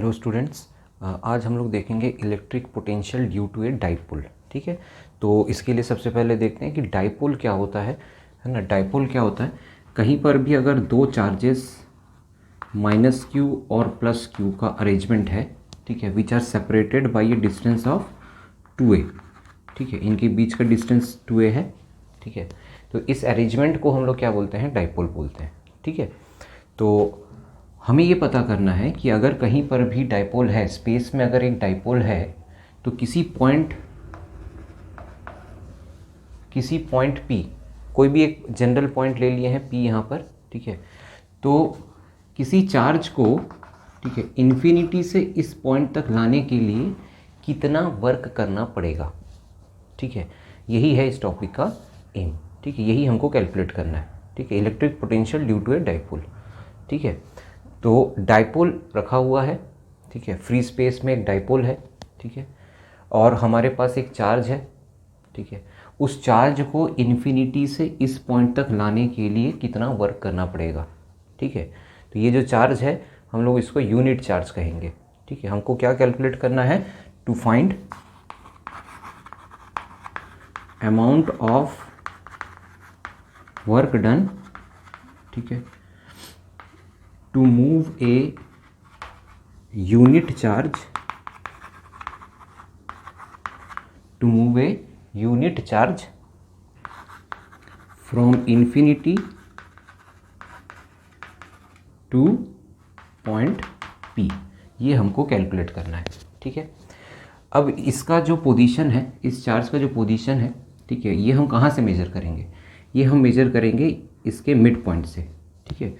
Hello students, आज हम लोग देखेंगे electric potential due to a dipole. ठीक है, तो इसके लिए सबसे पहले देखते हैं कि डाइपोल क्या होता है ना। डाइपोल क्या होता है, कहीं पर भी अगर दो चार्जेस माइनस क्यू और प्लस क्यू का अरेंजमेंट है, ठीक है, which are separated by a distance of 2a। ठीक है, इनके बीच का डिस्टेंस 2a है। ठीक है, तो इस अरेंजमेंट को हम लोग क्या बोलते हैं, डाइपोल बोलते हैं। ठीक है, तो हमें ये पता करना है कि अगर कहीं पर भी डाइपोल है, स्पेस में अगर एक डाइपोल है, तो किसी पॉइंट P, कोई भी एक जनरल पॉइंट ले लिए हैं P यहाँ पर। ठीक है, तो किसी चार्ज को, ठीक है, इन्फिनिटी से इस पॉइंट तक लाने के लिए कितना वर्क करना पड़ेगा। ठीक है, यही है इस टॉपिक का एम। ठीक है, यही हमको कैलकुलेट करना है। ठीक है, electric potential due to a dipole. ठीक है, तो डाइपोल रखा हुआ है। ठीक है, फ्री स्पेस में एक डाइपोल है। ठीक है, और हमारे पास एक चार्ज है। ठीक है, उस चार्ज को इन्फिनिटी से इस पॉइंट तक लाने के लिए कितना वर्क करना पड़ेगा। ठीक है, तो ये जो चार्ज है हम लोग इसको यूनिट चार्ज कहेंगे। ठीक है, हमको क्या कैलकुलेट करना है, to find amount of work done. ठीक है, to move a unit charge from infinity to point P, ये हमको कैलकुलेट करना है। ठीक है, अब इसका जो पोजीशन है, इस चार्ज का जो पोजीशन है, ठीक है, ये हम कहाँ से मेजर करेंगे, ये हम मेजर करेंगे इसके मिड पॉइंट से। ठीक है,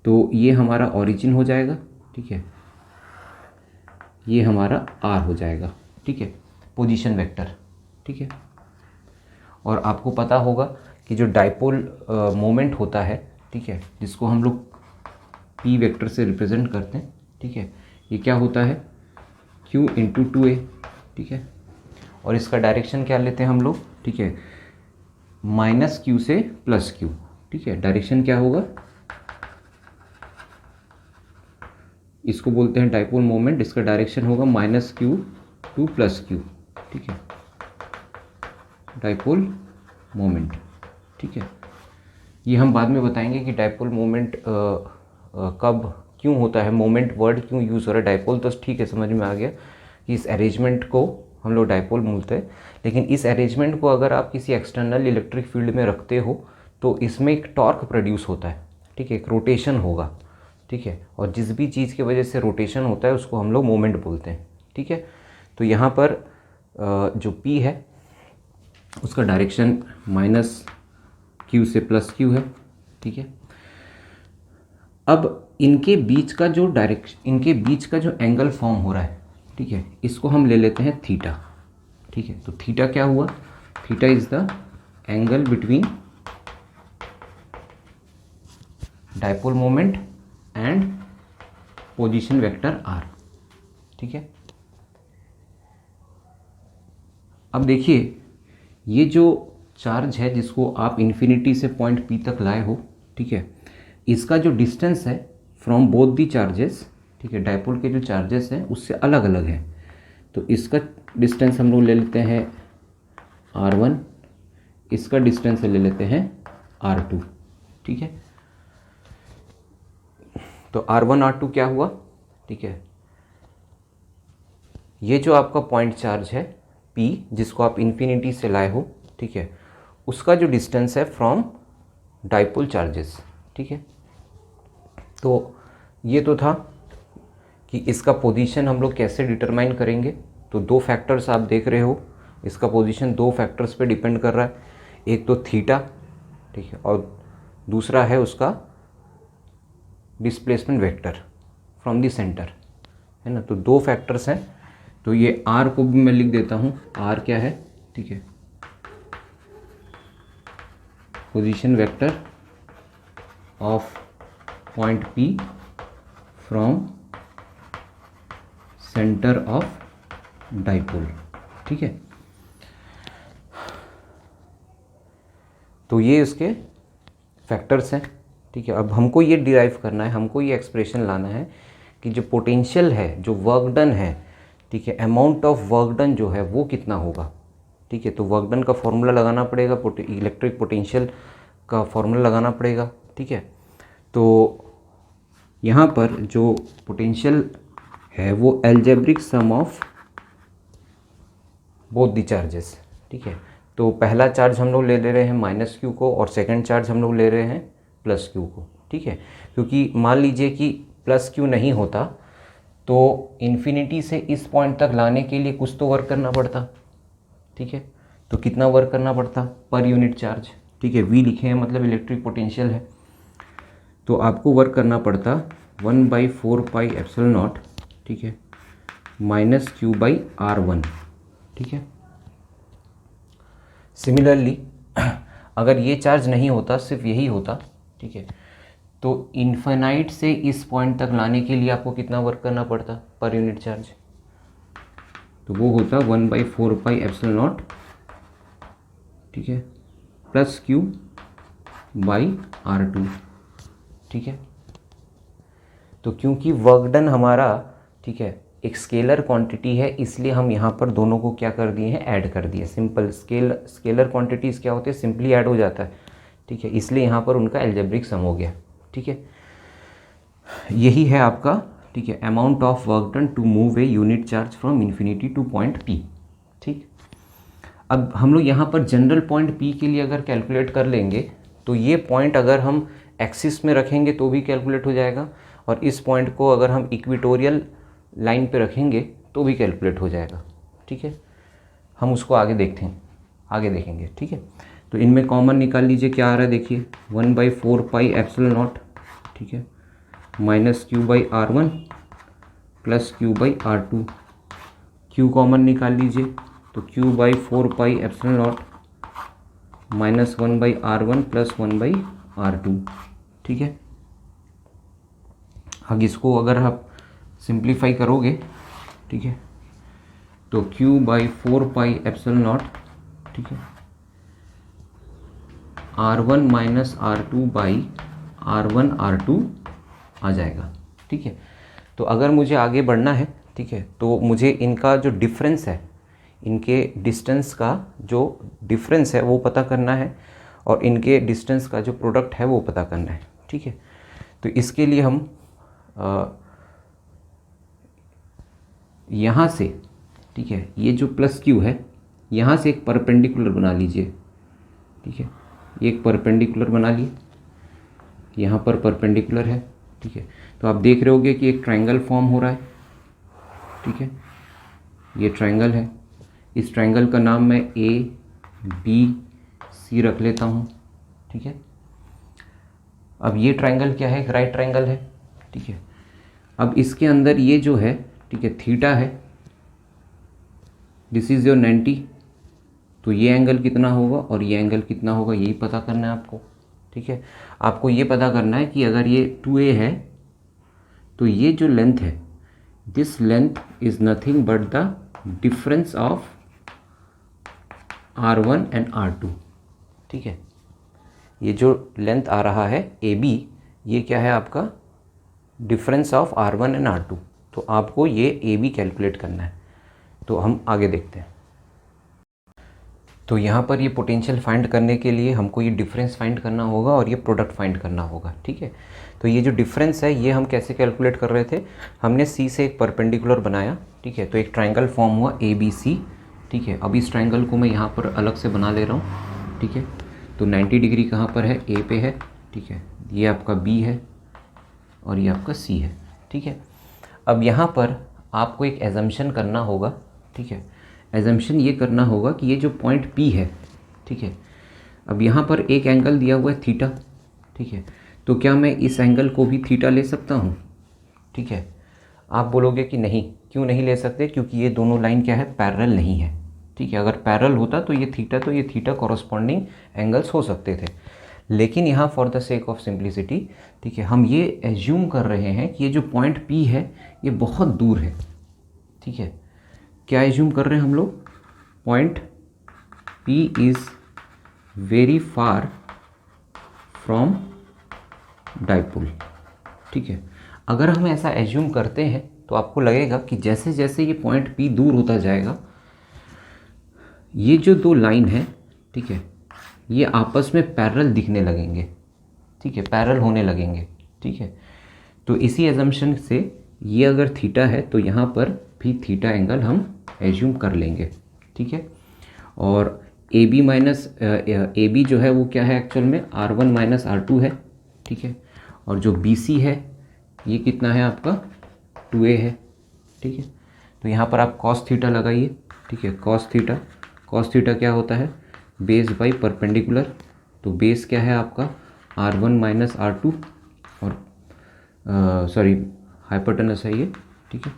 तो ये हमारा ओरिजिन हो जाएगा। ठीक है, ये हमारा आर हो जाएगा। ठीक है, पोजीशन वेक्टर। ठीक है, और आपको पता होगा कि जो डाइपोल मोमेंट होता है, ठीक है, जिसको हम लोग पी वेक्टर से रिप्रेजेंट करते हैं। ठीक है, ये क्या होता है, q इंटू 2a। ठीक है, और इसका डायरेक्शन क्या लेते हैं हम लोग, ठीक है, माइनस क्यू से प्लस क्यू। ठीक है, डायरेक्शन क्या होगा, इसको बोलते हैं डाइपोल मोमेंट, इसका डायरेक्शन होगा minus Q two plus Q. ठीक है, डाइपोल मोमेंट। ठीक है, ये हम बाद में बताएंगे कि डाइपोल मोमेंट कब क्यों होता है, मोमेंट वर्ड क्यों यूज़ हो रहा है डाइपोल। तो ठीक है, समझ में आ गया कि इस अरेंजमेंट को हम लोग डाइपोल बोलते हैं। लेकिन इस अरेंजमेंट को अगर आप किसी एक्सटर्नल इलेक्ट्रिक फील्ड में रखते हो तो इसमें एक टॉर्क प्रोड्यूस होता है। ठीक है, एक रोटेशन होगा। ठीक है, और जिस भी चीज़ की वजह से रोटेशन होता है उसको हम लोग मोमेंट बोलते हैं। ठीक है, तो यहाँ पर जो P है उसका डायरेक्शन माइनस क्यू से प्लस क्यू है। ठीक है, अब इनके बीच का जो एंगल फॉर्म हो रहा है, ठीक है, इसको हम ले लेते हैं थीटा। ठीक है, तो थीटा क्या हुआ, theta is the angle between dipole moment and position vector r. ठीक है, अब देखिए ये जो चार्ज है जिसको आप इन्फिनिटी से पॉइंट P तक लाए हो, ठीक है, इसका जो डिस्टेंस है फ्रॉम बोथ दी चार्जेस, ठीक है, डाइपोल के जो चार्जेस हैं उससे अलग अलग है। तो इसका डिस्टेंस हम लोग ले लेते हैं r1, इसका डिस्टेंस ले लेते हैं r2। ठीक है, तो r1 r2 क्या हुआ, ठीक है, ये जो आपका पॉइंट चार्ज है P जिसको आप इन्फिनिटी से लाए हो, ठीक है, उसका जो डिस्टेंस है फ्रॉम डाइपोल चार्जेस। ठीक है, तो ये तो था कि इसका पोजीशन हम लोग कैसे डिटरमाइन करेंगे। तो दो फैक्टर्स आप देख रहे हो, इसका पोजीशन दो फैक्टर्स पे डिपेंड कर रहा है, एक तो थीटा, ठीक है, और दूसरा है उसका displacement vector from the centre, है ना। तो दो फैक्टर्स हैं, तो ये आर को भी मैं लिख देता हूँ, आर क्या है, ठीक है, position vector of point P from centre of dipole. ठीक है, तो ये इसके फैक्टर्स हैं। ठीक है, अब हमको ये डिराइव करना है, हमको ये एक्सप्रेशन लाना है कि जो पोटेंशियल है, जो वर्क डन है, ठीक है, अमाउंट ऑफ वर्क डन जो है वो कितना होगा, ठीक है। तो वर्क डन का फॉर्मूला लगाना पड़ेगा, इलेक्ट्रिक पोटेंशियल का फॉर्मूला लगाना पड़ेगा, ठीक है। तो यहाँ पर जो पोटेंशियल है वो algebraic sum of both the charges, ठीक है। तो पहला चार्ज हम लोग ले रहे हैं माइनस क्यू को और सेकंड चार्ज हम लोग ले रहे हैं प्लस क्यू को, ठीक है। क्योंकि मान लीजिए कि प्लस क्यू नहीं होता तो इन्फिनिटी से इस पॉइंट तक लाने के लिए कुछ तो वर्क करना पड़ता, ठीक है। तो कितना वर्क करना पड़ता पर यूनिट चार्ज, ठीक है। वी लिखे हैं मतलब इलेक्ट्रिक पोटेंशियल है, तो आपको वर्क करना पड़ता 1/4πε0, ठीक है, माइनस Q/R1, ठीक है। सिमिलरली अगर ये चार्ज नहीं होता, सिर्फ यही होता, ठीक है, तो इन्फिनाइट से इस पॉइंट तक लाने के लिए आपको कितना वर्क करना पड़ता पर यूनिट चार्ज, तो वो होता 1/4πε0, ठीक है, प्लस Q/R2, ठीक है। तो क्योंकि वर्क डन हमारा, ठीक है, एक स्केलर क्वांटिटी है, इसलिए हम यहाँ पर दोनों को क्या कर दिए हैं, ऐड कर दिए। सिंपल स्केलर क्वांटिटीज़ क्या होते हैं, सिंपली ऐड हो जाता है, ठीक है, इसलिए यहाँ पर उनका एल्जेब्रिक सम हो गया, ठीक है। यही है आपका, ठीक है, amount of work done to move a unit charge from infinity to point P, ठीक। अब हम लोग यहाँ पर जनरल पॉइंट P के लिए अगर कैलकुलेट कर लेंगे तो ये पॉइंट अगर हम एक्सिस में रखेंगे तो भी कैलकुलेट हो जाएगा, और इस पॉइंट को अगर हम इक्वेटोरियल लाइन पे रखेंगे तो भी कैलकुलेट हो जाएगा, ठीक है। हम उसको आगे देखेंगे, ठीक है। तो इनमें कॉमन निकाल लीजिए, क्या आ रहा है देखिए, 1/4πε0, ठीक है, minus Q/R1 plus Q/R2। Q common निकाल लीजिए, तो Q/4πε0 minus 1/R1 plus 1/R2, ठीक है। अब इसको अगर आप सिंप्लीफाई करोगे, ठीक है, तो Q/4πε0, ठीक है, R1 माइनस R2/R1R2 आ जाएगा, ठीक है। तो अगर मुझे आगे बढ़ना है, ठीक है, तो मुझे इनका जो डिफरेंस है, इनके डिस्टेंस का जो डिफरेंस है वो पता करना है, और इनके डिस्टेंस का जो प्रोडक्ट है वो पता करना है, ठीक है। तो इसके लिए हम यहाँ से, ठीक है, ये जो प्लस Q है यहाँ से एक परपेंडिकुलर बना लीजिए, ठीक है, एक परपेंडिकुलर बना लिए, यहाँ पर परपेंडिकुलर है, ठीक है। तो आप देख रहे होगे कि एक ट्रायंगल फॉर्म हो रहा है, ठीक है, ये ट्रायंगल है। इस ट्रायंगल का नाम मैं ABC रख लेता हूँ, ठीक है। अब ये ट्रायंगल क्या है, एक राइट ट्रायंगल है, ठीक है। अब इसके अंदर ये जो है, ठीक है, थीटा है, दिस इज़ योर 90, तो ये एंगल कितना होगा और ये एंगल कितना होगा, यही पता करना है आपको, ठीक है। आपको ये पता करना है कि अगर ये 2a है तो ये जो लेंथ है, this length is nothing but the difference of R1 and R2, ठीक है। ये जो लेंथ आ रहा है AB, ये क्या है आपका difference of R1 and R2, तो आपको ये AB कैलकुलेट करना है। तो हम आगे देखते हैं। तो यहाँ पर ये पोटेंशियल फाइंड करने के लिए हमको ये डिफरेंस फाइंड करना होगा और ये प्रोडक्ट फाइंड करना होगा, ठीक है। तो ये जो डिफरेंस है ये हम कैसे कैलकुलेट कर रहे थे, हमने C से एक परपेंडिकुलर बनाया, ठीक है, तो एक ट्रायंगल फॉर्म हुआ ABC, ठीक है। अब इस ट्रायंगल को मैं यहाँ पर अलग से बना ले रहा हूँ, ठीक है। तो 90 डिग्री कहाँ पर है, A पे है, ठीक है, ये आपका B है और ये आपका C है, ठीक है। अब यहाँ पर आपको एक एजम्पशन करना होगा, ठीक है। एजम्पशन ये करना होगा कि ये जो पॉइंट P है, ठीक है, अब यहाँ पर एक एंगल दिया हुआ है थीटा, ठीक है, तो क्या मैं इस एंगल को भी थीटा ले सकता हूँ, ठीक है। आप बोलोगे कि नहीं, क्यों नहीं ले सकते, क्योंकि ये दोनों लाइन क्या है, पैरेलल नहीं है, ठीक है। अगर पैरेलल होता तो ये थीटा कॉरस्पॉन्डिंग एंगल्स हो सकते थे, लेकिन यहाँ for the sake of simplicity, ठीक है, हम ये एज्यूम कर रहे हैं कि ये जो पॉइंट P है ये बहुत दूर है, ठीक है। क्या एज्यूम कर रहे हैं हम लोग, point P is very far from dipole, ठीक है। अगर हम ऐसा एज्यूम करते हैं तो आपको लगेगा कि जैसे जैसे ये पॉइंट P दूर होता जाएगा, ये जो दो लाइन है, ठीक है, ये आपस में पैरेलल दिखने लगेंगे, ठीक है, पैरेलल होने लगेंगे, ठीक है। तो इसी एजम्पशन से ये अगर थीटा है तो यहाँ पर भी थीटा एंगल हम एज्यूम कर लेंगे, ठीक है। और ए बी जो है वो क्या है एक्चुअल में R1 माइनस R2 है, ठीक है। और जो BC है ये कितना है आपका 2A है, ठीक है। तो यहाँ पर आप cos थीटा लगाइए, ठीक है। cos थीटा क्या होता है बेस बाई परपेंडिकुलर, तो बेस क्या है आपका R1 माइनस R2 और सॉरी हाइपोटेनस है ये, ठीक है।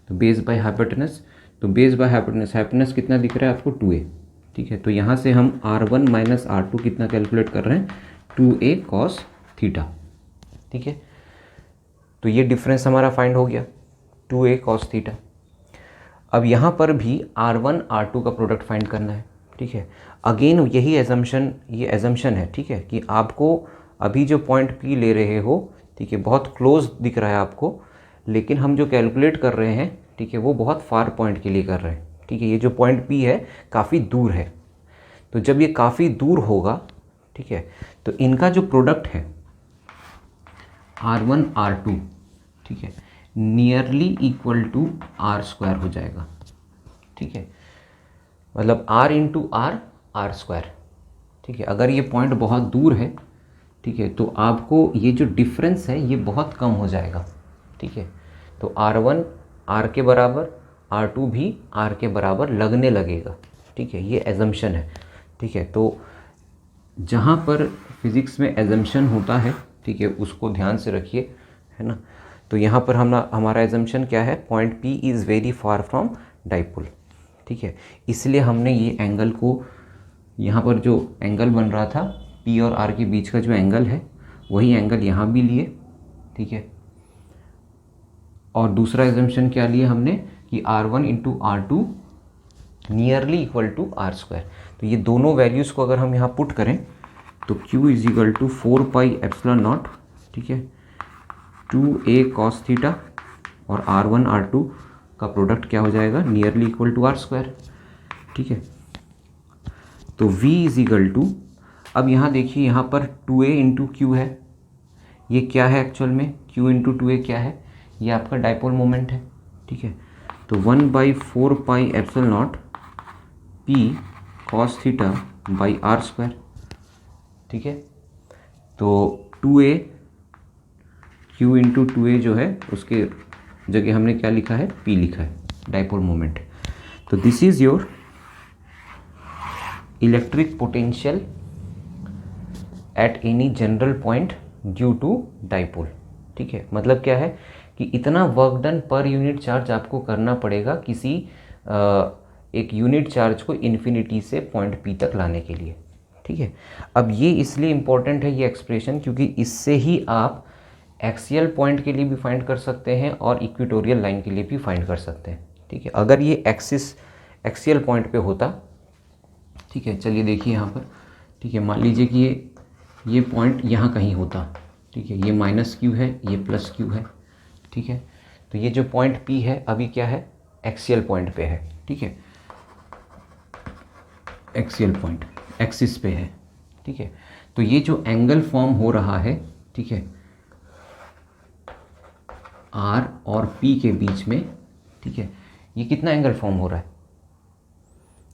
तो बेस बाय हाइपोटेनस, तो बेस बाय हाइपोटेनस कितना दिख रहा है आपको 2A, ठीक है। तो यहाँ से हम R1 माइनस R2 कितना कैलकुलेट कर रहे हैं 2A cos थीटा, ठीक है। तो ये डिफरेंस हमारा फाइंड हो गया 2A cos थीटा। अब यहाँ पर भी R1 R2 का प्रोडक्ट फाइंड करना है, ठीक है। अगेन यही ये एजम्पशन है, ठीक है, कि आपको अभी जो पॉइंट P ले रहे हो, ठीक है, बहुत क्लोज दिख रहा है आपको, लेकिन हम जो कैलकुलेट कर रहे हैं, ठीक है, वो बहुत फार पॉइंट के लिए कर रहे हैं, ठीक है। ये जो पॉइंट P है काफ़ी दूर है, तो जब ये काफ़ी दूर होगा, ठीक है, तो इनका जो प्रोडक्ट है R1 R2, ठीक है, nearly equal to R square हो जाएगा, ठीक है। मतलब R इंटू R स्क्वायर, ठीक है। अगर ये पॉइंट बहुत दूर है, ठीक है, तो आपको ये जो डिफरेंस है ये बहुत कम हो जाएगा, ठीक है। तो R1 R के बराबर, R2 भी R के बराबर लगने लगेगा, ठीक है। ये एजम्पशन है, ठीक है। तो जहाँ पर फिज़िक्स में एजम्पशन होता है, ठीक है, उसको ध्यान से रखिए, है ना। तो यहाँ पर हमारा एजम्पशन क्या है, point P is very far from dipole, ठीक है। इसलिए हमने ये एंगल को, यहाँ पर जो एंगल बन रहा था P और R के बीच का जो एंगल है वही एंगल यहाँ भी लिए, ठीक है। और दूसरा एजम्पशन क्या लिया हमने कि R1 into R2 nearly equal to R square. तो ये दोनों वैल्यूज़ को अगर हम यहाँ पुट करें तो Q is equal to 4 pi epsilon naught, ठीक है, 2A cos थीटा और R1 R2 का प्रोडक्ट क्या हो जाएगा nearly equal to R square, ठीक है। तो V इज इक्वल टू, अब यहाँ देखिए यहाँ पर 2A इंटू क्यू है, ये क्या है एक्चुअल में Q इंटू 2A क्या है, ये आपका डाइपोल मोमेंट है, ठीक है। तो 1/4 पाई epsilon not P cos theta by R square, ठीक है। तो 2A Q इंटू 2A जो है उसके जगह हमने क्या लिखा है P लिखा है, डाइपोल मोमेंट। तो this is your electric potential at any general point due to dipole, ठीक है। मतलब क्या है कि इतना work done per unit charge आपको करना पड़ेगा किसी एक यूनिट चार्ज को इन्फिनिटी से पॉइंट P तक लाने के लिए, ठीक है। अब ये इसलिए इम्पोर्टेंट है ये एक्सप्रेशन क्योंकि इससे ही आप एक्सियल पॉइंट के लिए भी फाइंड कर सकते हैं और इक्वेटोरियल लाइन के लिए भी फाइंड कर सकते हैं, ठीक है। अगर ये एक्सियल पॉइंट पे होता, ठीक है, चलिए देखिए यहाँ पर, ठीक है, मान लीजिए कि ये पॉइंट यहाँ कहीं होता, ठीक है, ये माइनस Q है, ये प्लस Q है, ठीक है। तो ये जो पॉइंट P है अभी क्या है एक्सियल पॉइंट पे है, ठीक है, एक्सियल पॉइंट एक्सिस पे है, ठीक है। तो ये जो एंगल फॉर्म हो रहा है, ठीक है, R और P के बीच में, ठीक है, ये कितना एंगल फॉर्म हो रहा है,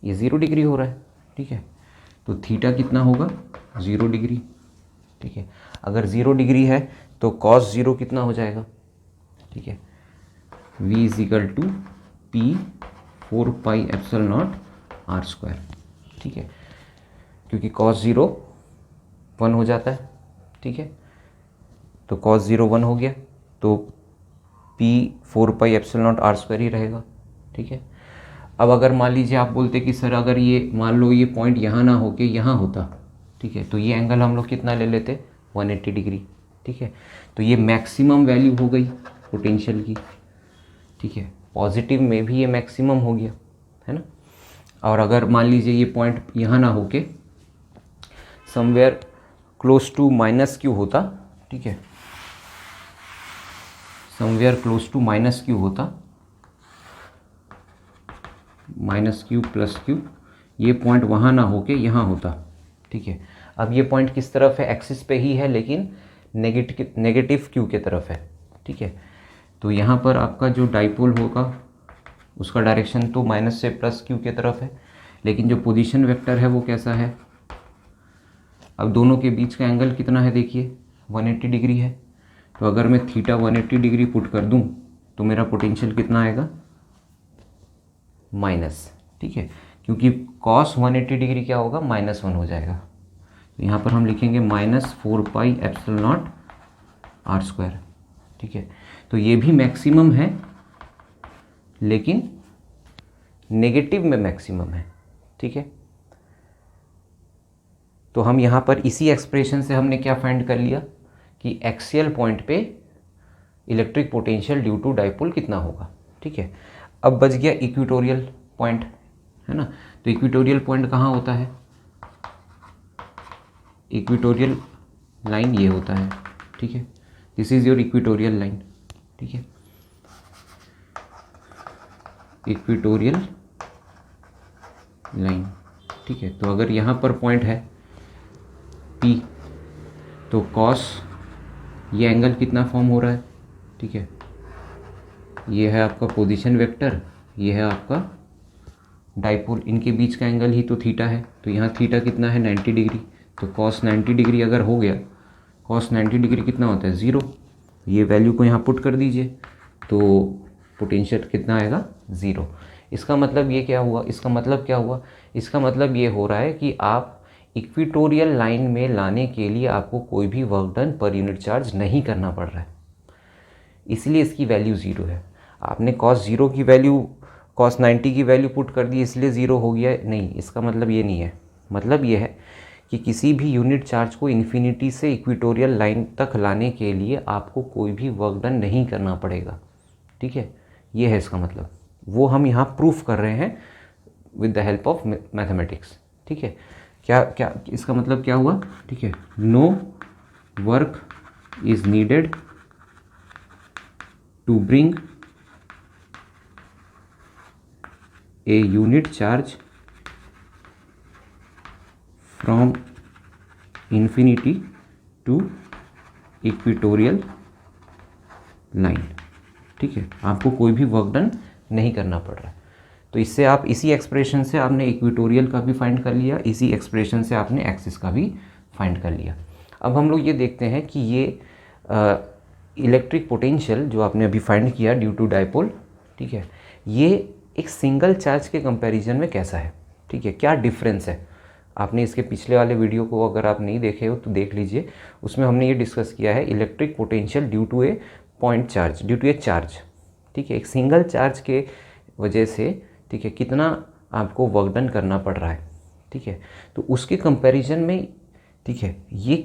ये 0 डिग्री हो रहा है, ठीक है। तो थीटा कितना होगा 0 डिग्री, ठीक है। अगर 0 डिग्री है तो cos 0 कितना हो जाएगा, ठीक है, V is equal to P 4 pi epsilon naught R square, ठीक है, क्योंकि cos 0 1 हो जाता है, ठीक है। तो cos 0 1 हो गया तो P 4 pi epsilon naught R square ही रहेगा, ठीक है। अब अगर मान लीजिए आप बोलते कि सर अगर ये मान लो ये पॉइंट यहाँ ना होके यहाँ होता, ठीक है, तो ये एंगल हम लोग कितना ले लेते 180 डिग्री, ठीक है। तो ये मैक्सिमम वैल्यू हो गई पोटेंशियल की, ठीक है, पॉजिटिव में भी ये मैक्सिमम हो गया, है ना। और अगर मान लीजिए ये पॉइंट यहाँ ना होके समवेयर क्लोज टू -Q होता, ठीक है, somewhere close to minus q होता, माइनस क्यू प्लस क्यू, ये पॉइंट वहाँ ना होके यहाँ होता, ठीक है। अब ये पॉइंट किस तरफ है, एक्सिस पे ही है लेकिन नेगेटिव क्यू के तरफ है, ठीक है। तो यहाँ पर आपका जो डाइपोल होगा उसका डायरेक्शन तो माइनस से प्लस क्यू के तरफ है, लेकिन जो पोजीशन वेक्टर है वो कैसा है, अब दोनों के बीच का एंगल कितना है देखिए 180 डिग्री है। तो अगर मैं थीटा 180 डिग्री पुट कर दूं तो मेरा पोटेंशियल कितना आएगा, माइनस, ठीक है, क्योंकि कॉस 180 डिग्री क्या होगा, -1 हो जाएगा। तो यहाँ पर हम लिखेंगे -4πε0 r², ठीक है। तो ये भी मैक्सिमम है लेकिन नेगेटिव में मैक्सिमम है, ठीक है। तो हम यहाँ पर इसी एक्सप्रेशन से हमने क्या फाइंड कर लिया कि एक्सियल पॉइंट पे electric potential due to dipole कितना होगा, ठीक है। अब बच गया इक्वेटोरियल पॉइंट, है ना। तो इक्वेटोरियल पॉइंट कहाँ होता है, इक्वेटोरियल लाइन ये होता है, ठीक है। This is your equatorial line, ठीक है, इक्वेटोरियल लाइन, ठीक है। तो अगर यहाँ पर पॉइंट है P, तो कॉस ये एंगल कितना फॉर्म हो रहा है, ठीक है, ये है आपका पोजीशन वेक्टर, ये है आपका डाइपोल, इनके बीच का एंगल ही तो थीटा है। तो यहाँ थीटा कितना है 90 डिग्री, तो कॉस 90 डिग्री अगर हो गया, कॉस 90 डिग्री कितना होता है 0, ये वैल्यू को यहाँ पुट कर दीजिए तो पोटेंशियल कितना आएगा 0। इसका मतलब ये क्या हुआ, इसका मतलब क्या हुआ, इसका मतलब ये हो रहा है कि आप इक्वेटोरियल लाइन में लाने के लिए आपको कोई भी work done per unit charge नहीं करना पड़ रहा है, इसलिए इसकी वैल्यू 0 है। आपने cos 0 की वैल्यू cos 90 की वैल्यू पुट कर दी इसलिए 0 हो गया, नहीं, इसका मतलब ये नहीं है। मतलब ये है कि किसी भी यूनिट चार्ज को इन्फिनिटी से इक्वेटोरियल लाइन तक लाने के लिए आपको कोई भी वर्क डन नहीं करना पड़ेगा, ठीक है, ये है इसका मतलब। वो हम यहाँ प्रूफ कर रहे हैं with the help of mathematics, ठीक है। क्या क्या इसका मतलब क्या हुआ, ठीक है, no work is needed to bring a unit charge from infinity to equatorial line, ठीक है, आपको कोई भी वर्क डन नहीं करना पड़ रहा है। तो इससे आप इसी एक्सप्रेशन से आपने इक्वेटोरियल का भी फाइंड कर लिया, इसी एक्सप्रेशन से आपने एक्सिस का भी फाइंड कर लिया। अब हम लोग ये देखते हैं कि ये इलेक्ट्रिक पोटेंशियल जो आपने अभी फाइंड किया ड्यू टू डाइपोल, ठीक है, ये एक सिंगल चार्ज के कंपैरिजन में कैसा है, ठीक है, क्या डिफरेंस है। आपने इसके पिछले वाले वीडियो को अगर आप नहीं देखे हो तो देख लीजिए, उसमें हमने ये डिस्कस किया है electric potential due to a point charge, due to a charge, ठीक है, एक सिंगल चार्ज के वजह से, ठीक है, कितना आपको वर्क डन करना पड़ रहा है, ठीक है। तो उसके कंपैरिजन में, ठीक है, ये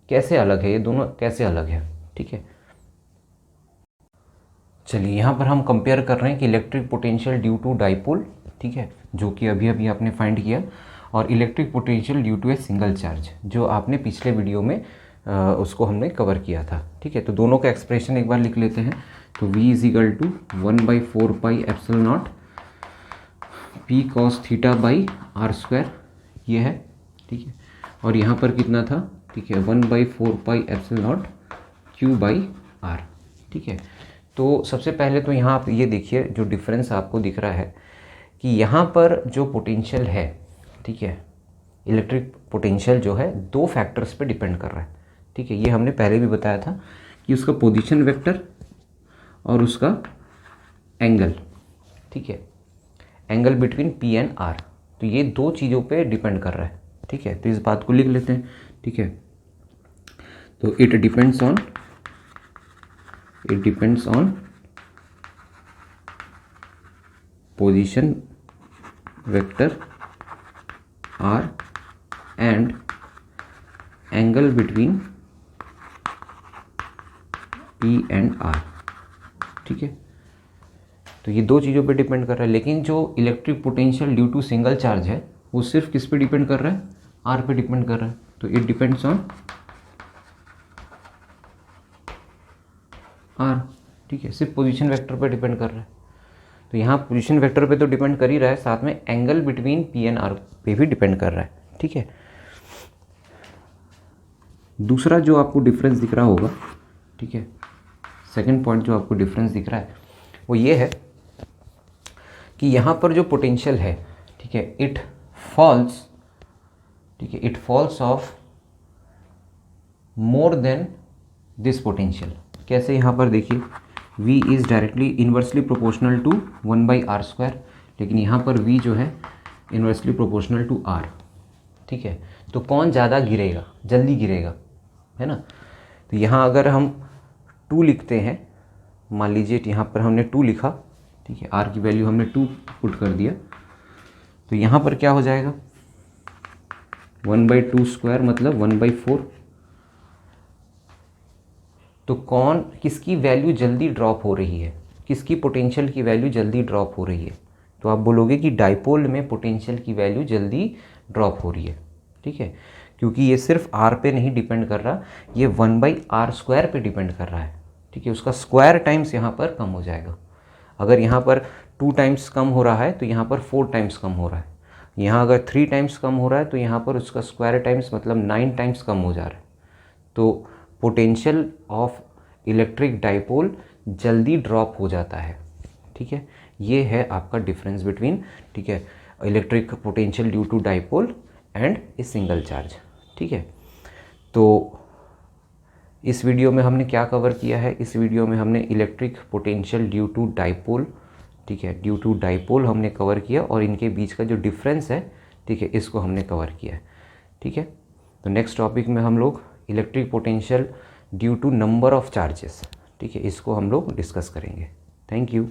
कैसे अलग है, ये दोनों कैसे अलग है, ठीक है। चलिए यहाँ पर हम कंपेयर कर रहे हैं कि electric potential due to dipole, ठीक है, जो कि अभी अभी आपने फाइंड किया, और electric potential due to a single charge जो आपने पिछले वीडियो में उसको हमने कवर किया था, ठीक है। तो दोनों का एक्सप्रेशन एक बार लिख लेते हैं। तो V is equal to 1/4πε0 P cos theta by r², ये है, ठीक है, और यहाँ पर कितना था, ठीक है, 1/4πε0 Q/r, ठीक है। तो सबसे पहले तो यहाँ आप ये देखिए जो डिफरेंस आपको दिख रहा है कि यहाँ पर जो पोटेंशियल है, ठीक है, इलेक्ट्रिक पोटेंशियल जो है दो फैक्टर्स पे डिपेंड कर रहा है, ठीक है। ये हमने पहले भी बताया था कि उसका पोजीशन वेक्टर और उसका एंगल, ठीक है, angle between P and R, तो ये दो चीज़ों पे डिपेंड कर रहा है, ठीक है। तो इस बात को लिख लेते हैं, ठीक है। तो it depends on position vector R and angle between P and R, ठीक है। तो ये दो चीज़ों पे डिपेंड कर रहा है, लेकिन जो electric potential due to single charge है वो सिर्फ किस पे डिपेंड कर रहा है, R पे डिपेंड कर रहा है। तो इट डिपेंड्स ऑन R, ठीक है, सिर्फ पोजीशन वेक्टर पे डिपेंड कर रहा है। तो यहाँ पोजीशन वेक्टर पे तो डिपेंड कर ही रहा है, साथ में angle between p and r पे भी डिपेंड कर रहा है। ठीक है, दूसरा जो आपको डिफरेंस दिख रहा होगा, ठीक है, सेकंड पॉइंट जो आपको डिफरेंस दिख रहा है वो ये है कि यहाँ पर जो पोटेंशियल है, ठीक है, इट फॉल्स, ठीक है, it falls off more than this potential. कैसे, यहाँ पर देखिए v is directly inversely proportional to 1/r², लेकिन यहाँ पर v जो है इन्वर्सली प्रोपोर्शनल टू r। ठीक है, तो कौन ज़्यादा गिरेगा, जल्दी गिरेगा, है ना। तो यहाँ अगर हम 2 लिखते हैं, मान लीजिए यहाँ पर हमने 2 लिखा, ठीक है, r की वैल्यू हमने 2 पुट कर दिया, तो यहाँ पर क्या हो जाएगा 1/2² मतलब 1/4। तो कौन, किसकी वैल्यू जल्दी ड्रॉप हो रही है, किसकी पोटेंशियल की वैल्यू जल्दी ड्रॉप हो रही है, तो आप बोलोगे कि डाइपोल में पोटेंशियल की वैल्यू जल्दी ड्रॉप हो रही है। ठीक है, क्योंकि ये सिर्फ r पे नहीं डिपेंड कर रहा, ये 1/r² पे डिपेंड कर रहा है। ठीक है, उसका स्क्वायर टाइम्स यहाँ पर कम हो जाएगा। अगर यहाँ पर 2 टाइम्स कम हो रहा है तो यहाँ पर 4 टाइम्स कम हो रहा है। यहाँ अगर 3 टाइम्स कम हो रहा है तो यहाँ पर उसका स्क्वायर टाइम्स मतलब 9 टाइम्स कम हो जा रहा है। तो पोटेंशियल ऑफ इलेक्ट्रिक डाइपोल जल्दी ड्रॉप हो जाता है। ठीक है, ये है आपका डिफरेंस बिटवीन, ठीक है, electric potential due to dipole and a single charge. ठीक है, तो इस वीडियो में हमने क्या कवर किया है, इस वीडियो में हमने electric potential due to dipole, ठीक है, ड्यू टू डाइपोल हमने कवर किया और इनके बीच का जो डिफरेंस है, ठीक है, इसको हमने कवर किया है। ठीक है, तो नेक्स्ट टॉपिक में हम लोग electric potential due to number of charges, ठीक है, इसको हम लोग डिस्कस करेंगे। Thank you.